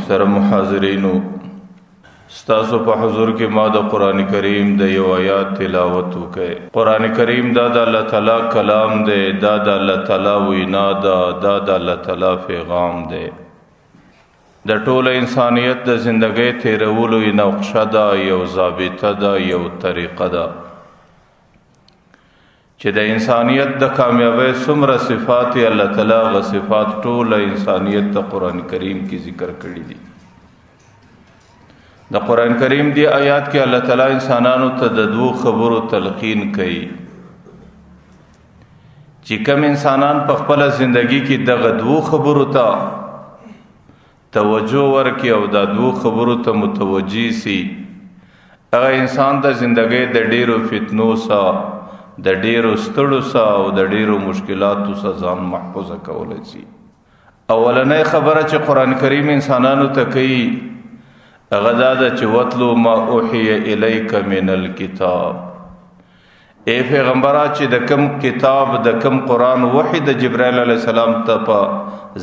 محترم حاضرینو، ستاسو په حضور کې ما د قران کریم د یو آیات تلاوت وکړ. قران کریم دا د الله تعالی کلام دی، دا د الله تعالی وینا ده، دا د الله تعالی پیغام دی. د ټول انسانیت د زندګۍ تیرولو یو نقشه ده، یو ضابطه ده، یو طریقه ده چې د انسانیت د کامیابی څومره صفات الله تعالی غ صفات ټول انسانیت د قران کریم کې ذکر کړی دي. د قران کریم دی آیات کې الله تعالی انسانانو ته د دوه خبرو تلقین کوي چې کوم انسانان په خپل ژوندۍ کې د دوه خبرو ته توجه ورکړي او د دوه خبرو ته متوجي سي، هغه انسان د ژوندۍ د ډیرو فتنو سره، د ډیرو ستړو سره او د ډیرو مشکلاتو سره ځان محفوظ کولای شي. اولنې خبره چې قران کریم انسانانو ته کوي هغه دا ده چې وتلو ما اوحي الیک من الکتاب، اے پیغمبره چې د کم کتاب د کم قران وحی د جبرائیل علیه السلام ته په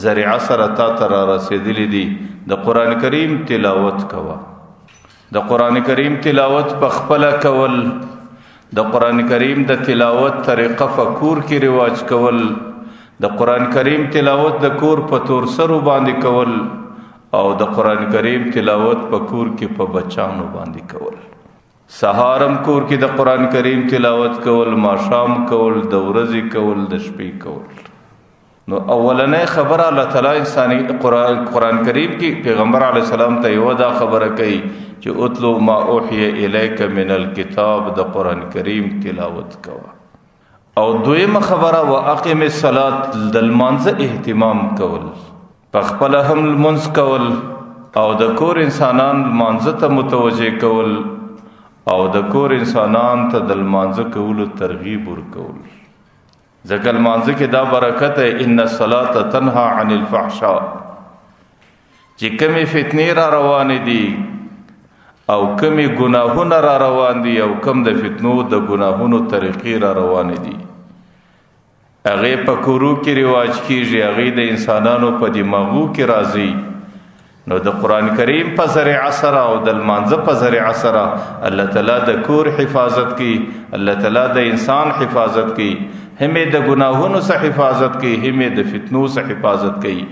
ذریعہ سره تا تر رسیدلی دي، د قران کریم تلاوت کوا. د قران کریم تلاوت په خپل کول، د قران کریم د تلاوت طریقه فکور کې رواج کول، د قران کریم تلاوت د کور په تور سرو باندې کول او د قران کریم تلاوت په کور کې په بچانو باندې کول. سهارم کور کې د قران کریم تلاوت کول، ماښام کول، د ورځې کول، د شپې کول. نو اولنې خبره الله تعالی انساني قران کریم کې پیغمبر علی السلام ته یو دا خبره کوي چې اتلو ما اوحي الیک من الکتاب، د قران کریم تلاوت کوا. او دویمه خبره واقم الصلاه، د لمانځه اهتمام کول، په خپل هم لمونځ کول او د کور انسانان لمانځه ته متوجه کول او د کور انسانان ته د لمانځه کولو ترغیب ورکول. ځکه لمانځه کې دا برکت ہے، ان الصلاة تنهى عن الفحشاء، چې کمی فتنې را روان دي او کمی گناهونه را روان دي او کم د فتنو د گناهونو طریقې را روان دي، هغه په کورو کې رواج کیږي، هغه د انسانانو په دماغو کې راځي. نو د قران کریم په ذریعہ سره او د لمانځه په ذریعہ سره الله تعالی د کور حفاظت کوي، الله تعالی د انسان حفاظت کوي، همې د گناهونو څخه حفاظت کوي، همې د فتنو څخه حفاظت کوي.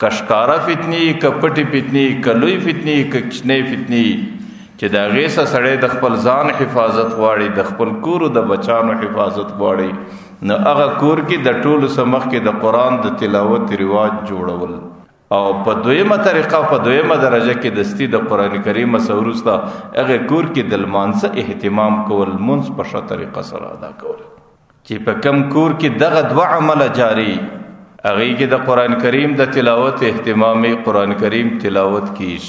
کشکارا فتنی، کپټی فتنی، کلوی فتنی، کچنی فتنی چې دا غیسه سړی د خپل ځان حفاظت غواړي، د خپل کور د بچانو حفاظت غواړي، نو هغه کور کې د ټولو سمخ کې د قران د تلاوت رواج جوړول او په دویمه طریقه په دویمه درجه کې دستی د قران کریم مسورستا هغه کور کې د لمانځه اهتمام کول، منځ په ښه طریقه سره ادا کول. چې په کم کور کې دغه دوه عمل جاری، هغه کې د قران کریم د تلاوت اهتمامي قران کریم تلاوت کیش،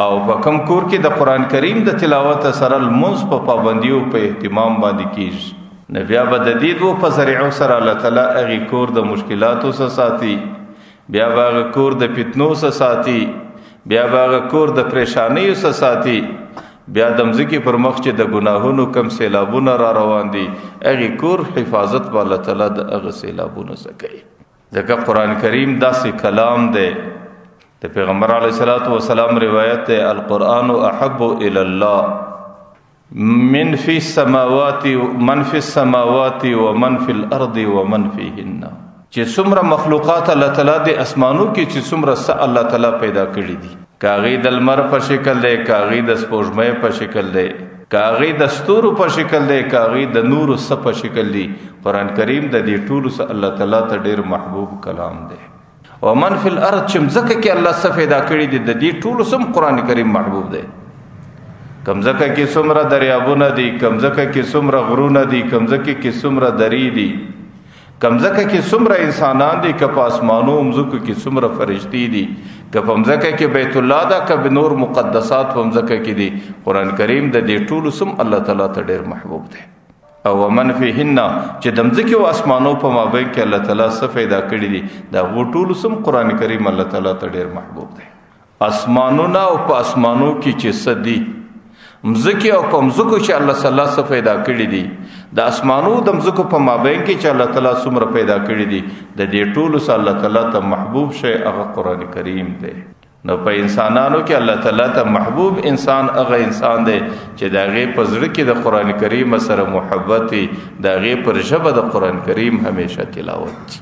او په کم کور کې د قران کریم د تلاوت سره المنځ په پابندي او په اهتمام باندې کیش، نو بیا به د دې دوه په ذریعہ سره الله تعالی هغه کور د مشکلاتو څخه ساتي، بیا به هغه کور د فتنو څخه ساتي، بیا به هغه کور د پریشانیو څخه ساتي، بیا د مځکې پر مخ چې د گناهونو کم سیلابونه را روان دي هغه کور حفاظت به الله تعالی د هغه سیلابونو څخه کوي. ځکه قران کریم داسې کلام دی، د پیغمبر علیه الصلاۃ والسلام روایت ہے، القرآن احب الی الله من فی السماوات ومن فی الارض ومن فیهن. چې څومره مخلوقات الله تعالی د اسمانو کې چې څومره الله تعالی پیدا کړی دي، کاغی د لمر په شکل دی، کاغی د سپوږمۍ په شکل دی، کاغی د ستورو په شکل دی، کاغی د نورو په شکل دی، قران کریم د دې ټولو سره الله تعالی ته ډیر محبوب کلام دی. ومن فی الارض، چې مځکه کې الله څه پیدا کړی دي د دې ټولو سره قران کریم محبوب دی. کمزکه کې څومره دریابونه دي، کمزکه کې څومره غرونه دي، کمزکه کې څومره درې دي، کمزکه کې څومره انسانان دي، که په اسمانو مځکو کې څومره فرشتي دي، که په مځکه کې بیت الله ده، که نور مقدسات په مځکه کې دي، قران کریم د دې ټولو سم الله تعالی ته ډیر محبوب دی. او ومن فیهن، چې د مځکې او اسمانو په مابین کې الله تعالی څه پیدا کړی دي دا ټولو سم قران کریم الله تعالی ته ډیر محبوب دی. اسمانونه او په اسمانو کې چې څه دي، مځکه او په مځکو چې الله تعالی څه پیدا کړی دي، د اسمانو د مځکو په مابین کې چې الله تعالی څومره پیدا کړی دي، د دې ټولو سره الله تعالی ته محبوب شی هغه قران کریم دی. نو په انسانانو کې الله تعالی ته محبوب انسان هغه انسان دی چې د هغې په زړه کې د قرآن کریم سره محبت وي، د هغې پر ژبه د قرآن کریم همیشه تلاوت.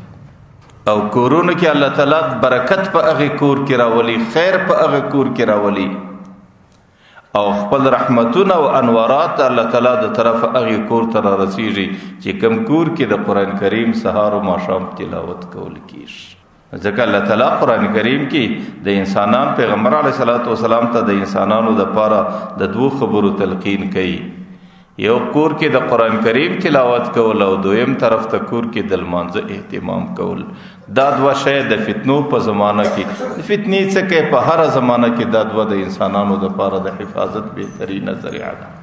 او کورونو کې الله تعالی برکت په هغې کور کې راولي، خیر په هغه کور کې راولي، او خپل رحمتونه او انوارات الله تعالی د طرف هغې کور ته را رسیږي چې کوم کور کې د قرآن کریم سهار و ماښام تلاوت کول کېږي. ځکه الله تعالی قرآن کریم کې د انسانان پیغمبر علیه الصلاۃ والسلام ته د انسانانو دپاره د دوو خبرو تلقین کوي. یو کور کې د قرآن کریم تلاوت کول، او دویم طرف ته کور کې د لمانځه اهتمام کول. دا دوه شی د فتنو په زمانه کې، فتنې څه کوي په هره زمانه کې، دا دوه د انسانانو دپاره د حفاظت بهترینه ذریعه ده.